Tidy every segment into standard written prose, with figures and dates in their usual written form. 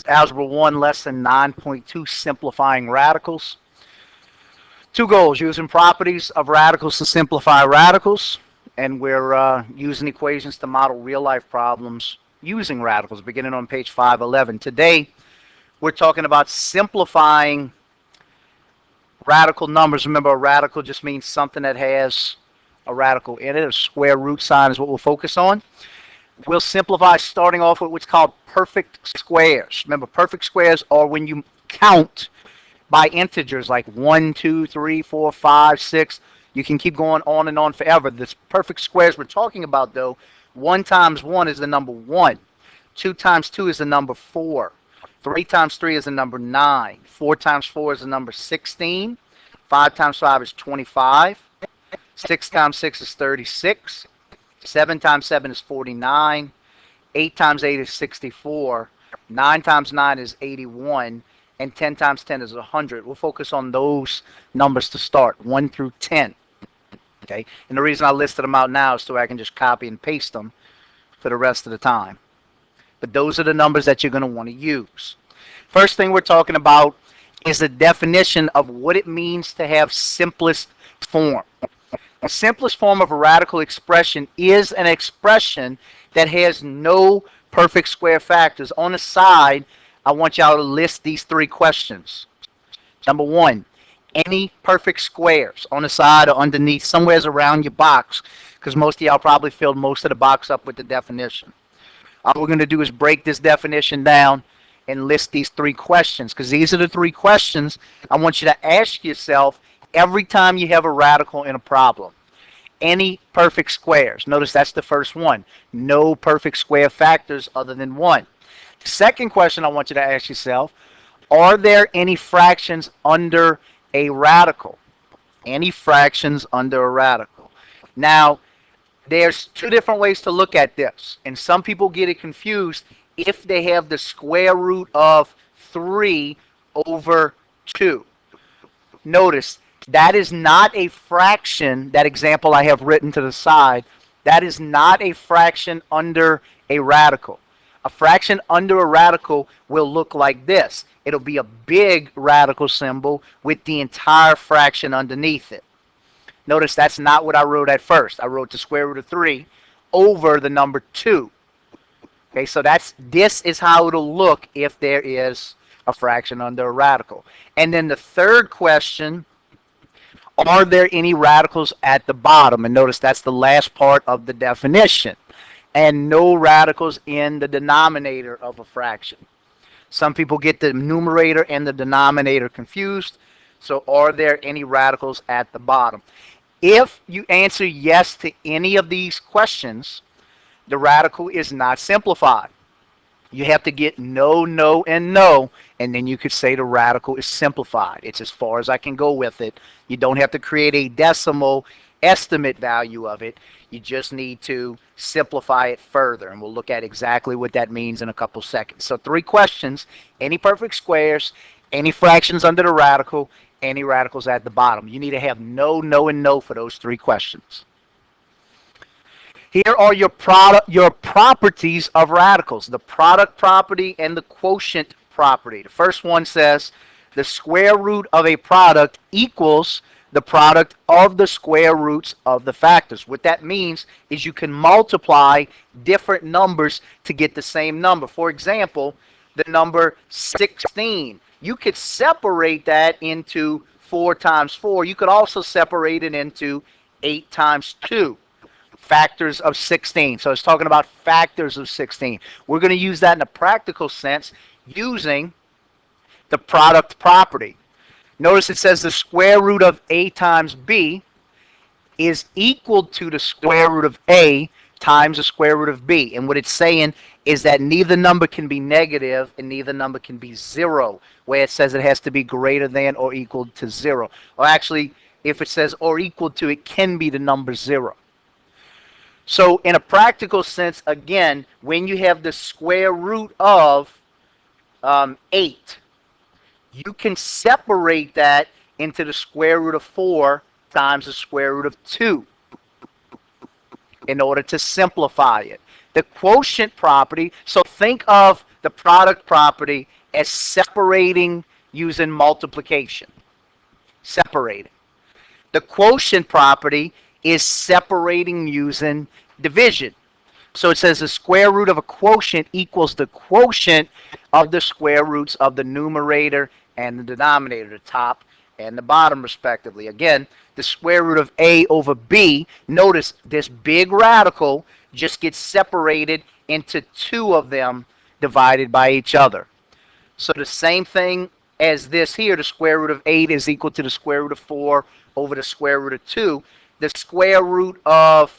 Algebra 1, lesson 9.2, simplifying radicals. Two goals: using properties of radicals to simplify radicals, and we're using equations to model real-life problems using radicals, beginning on page 511. Today, we're talking about simplifying radical numbers. Remember, a radical just means something that has a radical in it. A square root sign is what we'll focus on. We'll simplify starting off with what's called perfect squares. Remember, perfect squares are when you count by integers like 1, 2, 3, 4, 5, 6. You can keep going on and on forever. This perfect squares we're talking about, though, 1 times 1 is the number 1. 2 times 2 is the number 4. 3 times 3 is the number 9. 4 times 4 is the number 16. 5 times 5 is 25. 6 times 6 is 36. 7 times 7 is 49. 8 times 8 is 64. 9 times 9 is 81. And 10 times 10 is 100. We'll focus on those numbers to start, 1 through 10. Okay? And the reason I listed them out now is so I can just copy and paste them for the rest of the time. But those are the numbers that you're going to want to use. First thing we're talking about is the definition of what it means to have simplest form. The simplest form of a radical expression is an expression that has no perfect square factors. On the side, I want y'all to list these three questions. Number 1, any perfect squares on the side or underneath, somewhere around your box, because most of y'all probably filled most of the box up with the definition. All we're going to do is break this definition down and list these three questions, because these are the three questions I want you to ask yourself every time you have a radical in a problem. Any perfect squares. Notice that's the first one. No perfect square factors other than 1. The second question I want you to ask yourself, are there any fractions under a radical? Any fractions under a radical? Now, there's two different ways to look at this, and some people get it confused if they have the square root of 3 over 2. Notice, that is not a fraction, that example I have written to the side. That is not a fraction under a radical. A fraction under a radical will look like this. It'll be a big radical symbol with the entire fraction underneath it. Notice that's not what I wrote at first. I wrote the square root of 3 over the number 2. Okay, so this is how it'll look if there is a fraction under a radical. And then the third question, are there any radicals at the bottom? And notice that's the last part of the definition. And no radicals in the denominator of a fraction. Some people get the numerator and the denominator confused. So are there any radicals at the bottom? If you answer yes to any of these questions, the radical is not simplified. You have to get no, no, and no, and then you could say the radical is simplified. It's as far as I can go with it. You don't have to create a decimal estimate value of it. You just need to simplify it further, and we'll look at exactly what that means in a couple seconds. So 3 questions: any perfect squares, any fractions under the radical, any radicals at the bottom. You need to have no, no, and no for those 3 questions. Here are your properties of radicals: the product property and the quotient property. The first one says the square root of a product equals the product of the square roots of the factors. What that means is you can multiply different numbers to get the same number. For example, the number 16. You could separate that into 4 times 4. You could also separate it into 8 times 2. Factors of 16. So it's talking about factors of 16. We're going to use that in a practical sense using the product property. Notice it says the square root of a times b is equal to the square root of a times the square root of b. And what it's saying is that neither number can be negative and neither number can be 0, where it says it has to be greater than or equal to 0. Or actually, if it says or equal to, it can be the number 0. So in a practical sense, again, when you have the square root of 8, you can separate that into the square root of 4 times the square root of 2 in order to simplify it. The quotient property, so think of the product property as separating using multiplication. Separating. The quotient property is separating using division. So it says the square root of a quotient equals the quotient of the square roots of the numerator and the denominator, the top and the bottom respectively. Again, the square root of A over B, notice this big radical just gets separated into two of them divided by each other. So the same thing as this here, the square root of 8 is equal to the square root of 4 over the square root of 2. The square root of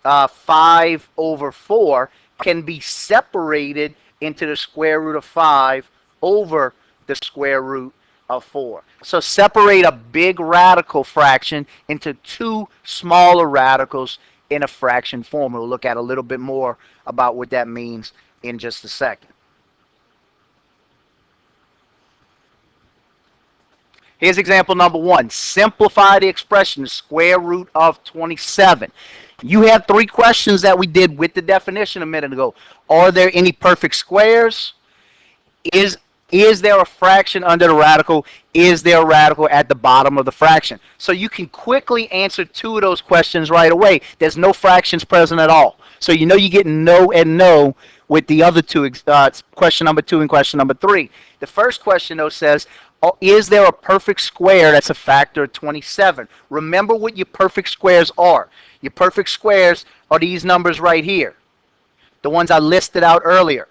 5 over 4 can be separated into the square root of 5 over the square root of 4. So separate a big radical fraction into two smaller radicals in a fraction form. We'll look at a little bit more about what that means in just a second. Here's example number 1. Simplify the expression, the square root of 27. You have 3 questions that we did with the definition a minute ago. Are there any perfect squares? Is there a fraction under the radical? Is there a radical at the bottom of the fraction? So you can quickly answer 2 of those questions right away. There's no fractions present at all. So you know you get no and no with the other 2, question number 2 and question number 3. The first question, though, says, is there a perfect square that's a factor of 27? Remember what your perfect squares are. Your perfect squares are these numbers right here, the ones I listed out earlier.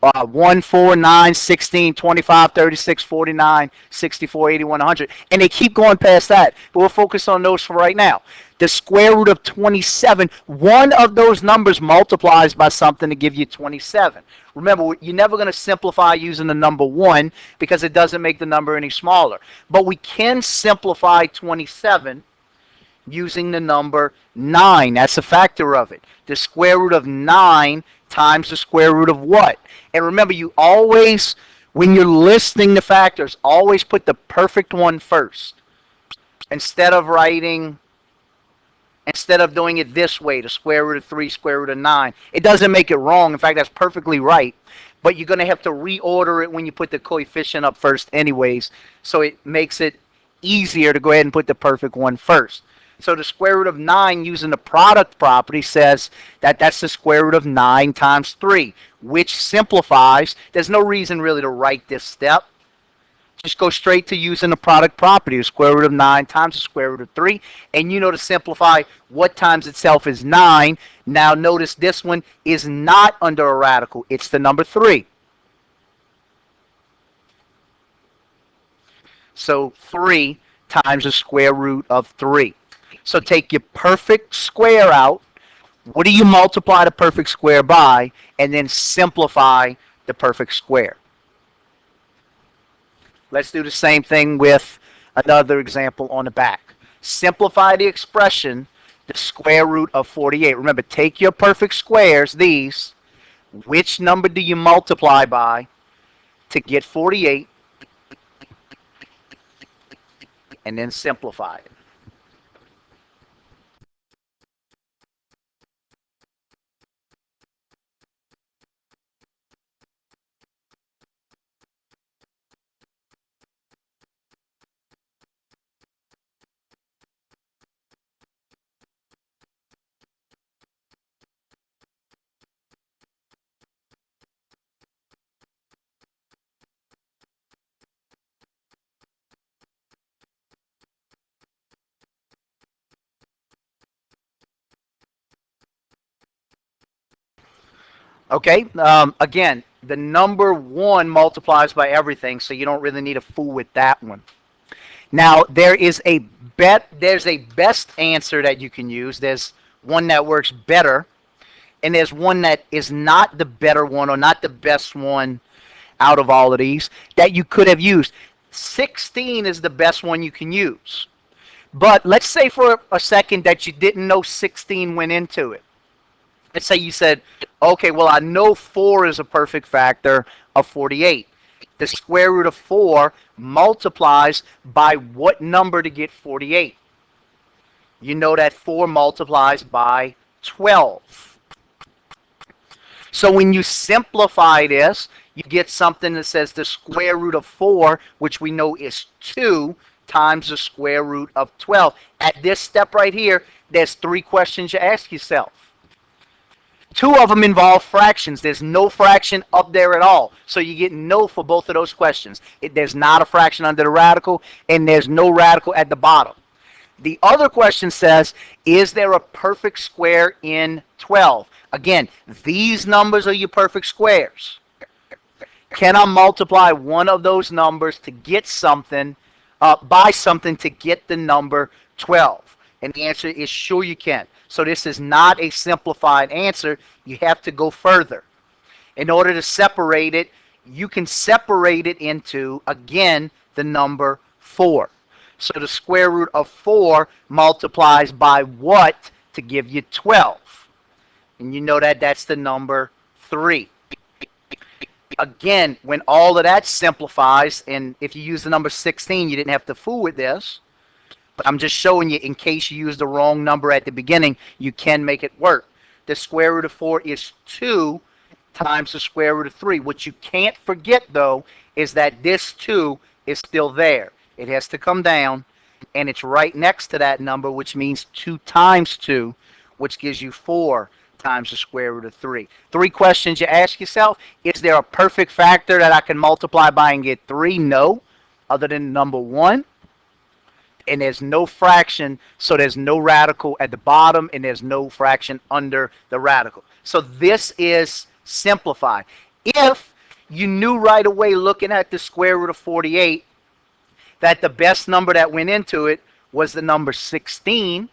1, 4, 9, 16, 25, 36, 49, 64, 81, 100. And they keep going past that. But we'll focus on those for right now. The square root of 27, one of those numbers multiplies by something to give you 27. Remember, you're never going to simplify using the number 1 because it doesn't make the number any smaller. But we can simplify 27 using the number 9. That's a factor of it. The square root of 9 times the square root of what? And remember, you always, when you're listing the factors, always put the perfect one first. Instead of doing it this way, the square root of 3, square root of 9. It doesn't make it wrong. In fact, that's perfectly right. But you're going to have to reorder it when you put the coefficient up first anyways. So it makes it easier to go ahead and put the perfect one first. So the square root of 9 using the product property says that that's the square root of 9 times 3, which simplifies. There's no reason really to write this step. Just go straight to using the product property, the square root of 9 times the square root of 3. And you know to simplify what times itself is 9. Now notice this one is not under a radical. It's the number 3. So 3 times the square root of 3. So take your perfect square out. What do you multiply the perfect square by? And then simplify the perfect square. Let's do the same thing with another example on the back. Simplify the expression, the square root of 48. Remember, take your perfect squares, these. Which number do you multiply by to get 48? And then simplify it. Okay, again, the number 1 multiplies by everything, so you don't really need to fool with that one. Now, there's a best answer that you can use. There's one that works better, and there's one that is not the better one or not the best one out of all of these that you could have used. 16 is the best one you can use. But let's say for a second that you didn't know 16 went into it. Let's say you said, okay, well, I know 4 is a perfect factor of 48. The square root of 4 multiplies by what number to get 48? You know that 4 multiplies by 12. So when you simplify this, you get something that says the square root of 4, which we know is 2, times the square root of 12. At this step right here, there's 3 questions you ask yourself. 2 of them involve fractions. There's no fraction up there at all. So you get no for both of those questions. There's not a fraction under the radical, and there's no radical at the bottom. The other question says, is there a perfect square in 12? Again, these numbers are your perfect squares. Can I multiply one of those numbers to get something, by something to get the number 12? And the answer is sure you can. So this is not a simplified answer. You have to go further. In order to separate it, you can separate it into, again, the number 4. So the square root of 4 multiplies by what to give you 12? And you know that that's the number 3. Again, when all of that simplifies, and if you use the number 16, you didn't have to fool with this. But I'm just showing you in case you use the wrong number at the beginning, you can make it work. The square root of 4 is 2 times the square root of 3. What you can't forget, though, is that this 2 is still there. It has to come down, and it's right next to that number, which means 2 times 2, which gives you 4 times the square root of 3. 3 questions you ask yourself. Is there a perfect factor that I can multiply by and get 3? No, other than number 1. And there's no fraction, so there's no radical at the bottom, and there's no fraction under the radical. So this is simplified. If you knew right away looking at the square root of 48 that the best number that went into it was the number 16,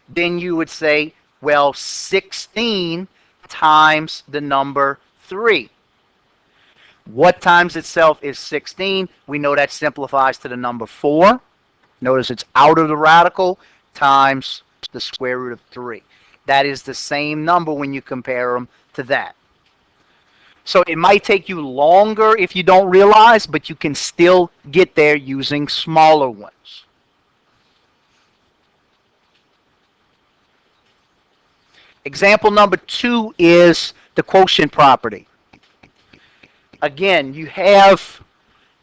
then you would say, well, 16 times the number 3. What times itself is 16? We know that simplifies to the number 4. Notice it's out of the radical times the square root of 3. That is the same number when you compare them to that. So it might take you longer if you don't realize, but you can still get there using smaller ones. Example number 2 is the quotient property. Again, you have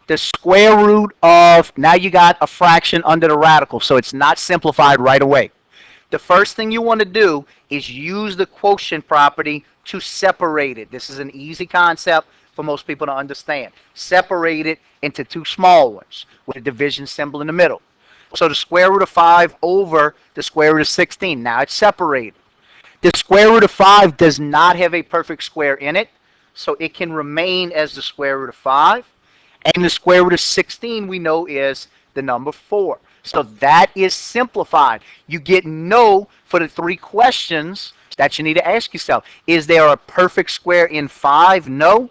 the square root of, now you got a fraction under the radical, so it's not simplified right away. The first thing you want to do is use the quotient property to separate it. This is an easy concept for most people to understand. Separate it into 2 small ones with a division symbol in the middle. So the square root of 5 over the square root of 16. Now it's separated. The square root of 5 does not have a perfect square in it, so it can remain as the square root of 5. And the square root of 16 we know is the number 4. So that is simplified. You get no for the 3 questions that you need to ask yourself. Is there a perfect square in 5? No.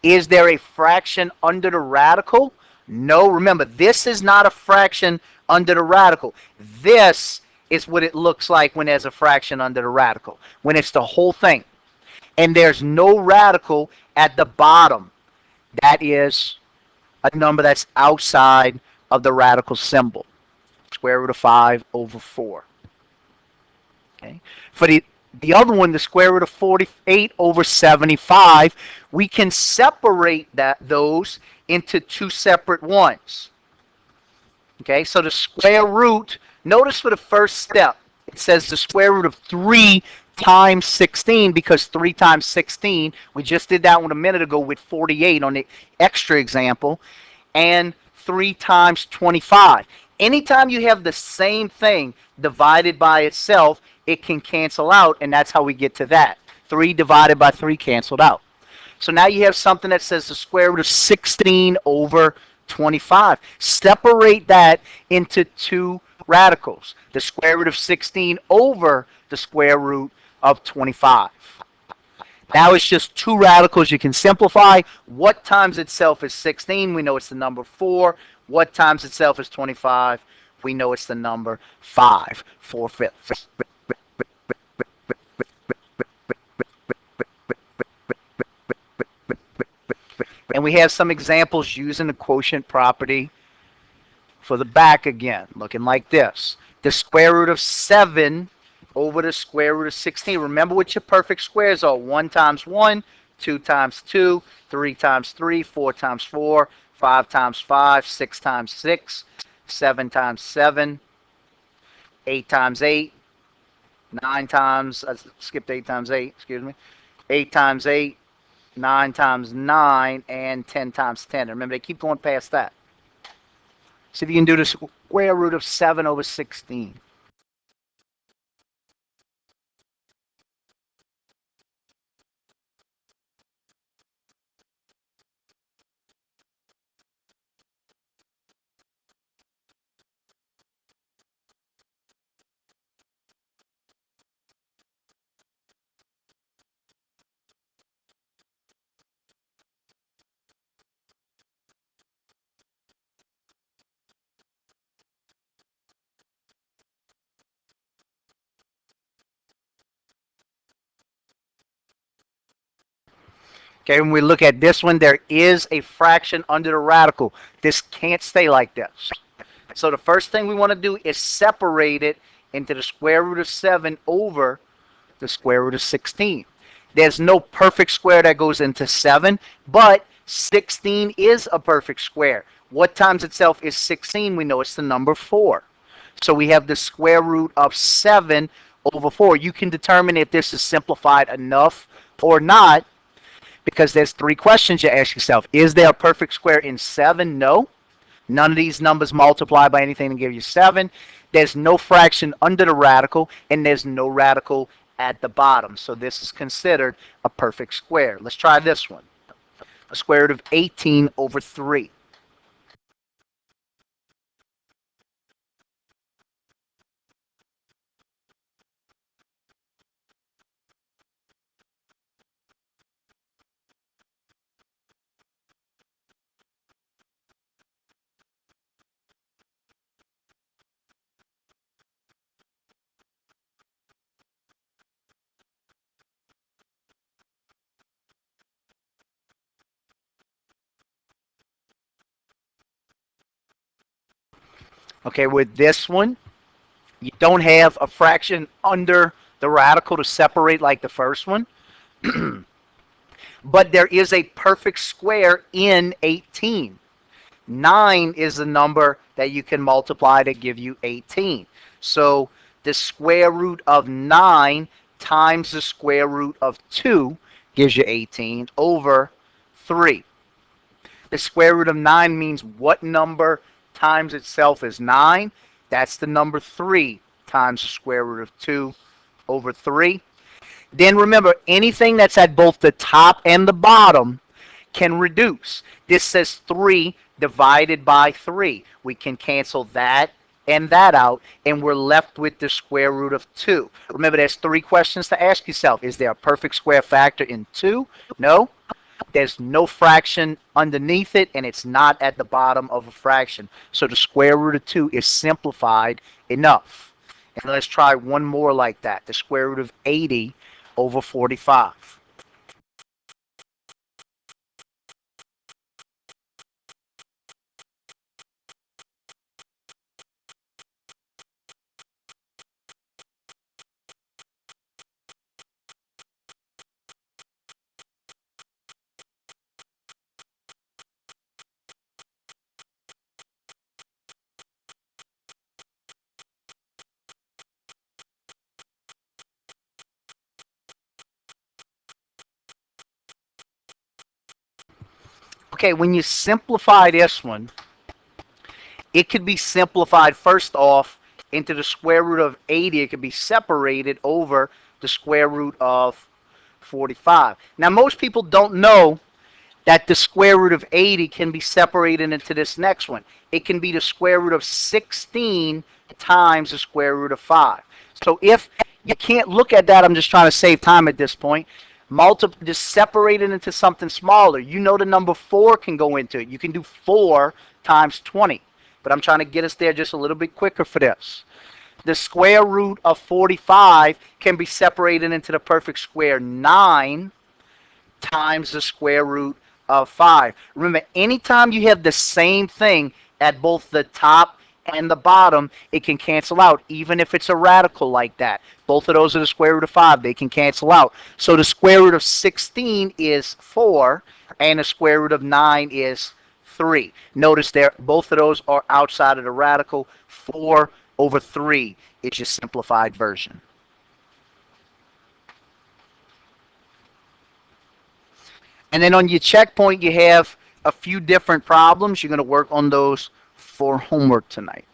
Is there a fraction under the radical? No. Remember, this is not a fraction under the radical. This is what it looks like when there's a fraction under the radical, when it's the whole thing. And there's no radical at the bottom. That is a number that's outside of the radical symbol. Square root of 5 over 4. Okay. For the other one, the square root of 48 over 75, we can separate those into 2 separate ones. Okay, so the square root, notice for the first step, it says the square root of 3 times 16, because 3 times 16, we just did that one a minute ago with 48 on the extra example, and 3 times 25. Anytime you have the same thing divided by itself, it can cancel out, and that's how we get to that. 3 divided by 3 canceled out. So now you have something that says the square root of 16 over 25. Separate that into 2 radicals. The square root of 16 over the square root of 25. Now it's just 2 radicals you can simplify. What times itself is 16? We know it's the number 4. What times itself is 25? We know it's the number 5. 4/5. And we have some examples using the quotient property for the back again, looking like this. The square root of 7 over the square root of 16. Remember what your perfect squares are. 1 times 1, 2 times 2, 3 times 3, 4 times 4, 5 times 5, 6 times 6, 7 times 7, 8 times 8, 9 times, I skipped 8 times 8, excuse me, 8 times 8, 9 times 9, and 10 times 10. Remember, they keep going past that. See if you can do the square root of 7 over 16. Okay, when we look at this one, there is a fraction under the radical. This can't stay like this. So the first thing we want to do is separate it into the square root of 7 over the square root of 16. There's no perfect square that goes into 7, but 16 is a perfect square. What times itself is 16? We know it's the number 4. So we have the square root of 7 over 4. You can determine if this is simplified enough or not, because there's 3 questions you ask yourself. Is there a perfect square in 7? No. None of these numbers multiply by anything to give you 7. There's no fraction under the radical, and there's no radical at the bottom. So this is considered a perfect square. Let's try this one. A square root of 18 over 3. Okay, with this one, you don't have a fraction under the radical to separate like the first one. But there is a perfect square in 18. 9 is the number that you can multiply to give you 18. So the square root of 9 times the square root of 2 gives you 18 over 3. The square root of 9 means what number times itself is 9? That's the number 3 times the square root of 2 over 3. Then remember, anything that's at both the top and the bottom can reduce. This says 3 divided by 3. We can cancel that and that out, and we're left with the square root of 2. Remember, there's 3 questions to ask yourself. Is there a perfect square factor in 2? No. There's no fraction underneath it, and it's not at the bottom of a fraction. So the square root of 2 is simplified enough. And let's try one more like that. The square root of 80 over 45. Okay, when you simplify this one, it could be simplified first off into the square root of 80. It could be separated over the square root of 45. Now, most people don't know that the square root of 80 can be separated into this next one. It can be the square root of 16 times the square root of 5. So if you can't look at that, I'm just trying to save time at this point. Just separate it into something smaller. You know the number 4 can go into it. You can do 4 times 20. But I'm trying to get us there just a little bit quicker for this. The square root of 45 can be separated into the perfect square 9 times the square root of 5. Remember, anytime you have the same thing at both the top and the bottom, it can cancel out, even if it's a radical like that. Both of those are the square root of 5. They can cancel out. So the square root of 16 is 4, and the square root of 9 is 3. Notice there, both of those are outside of the radical. 4 over 3 is your simplified version. And then on your checkpoint, you have a few different problems. You're going to work on those for homework tonight.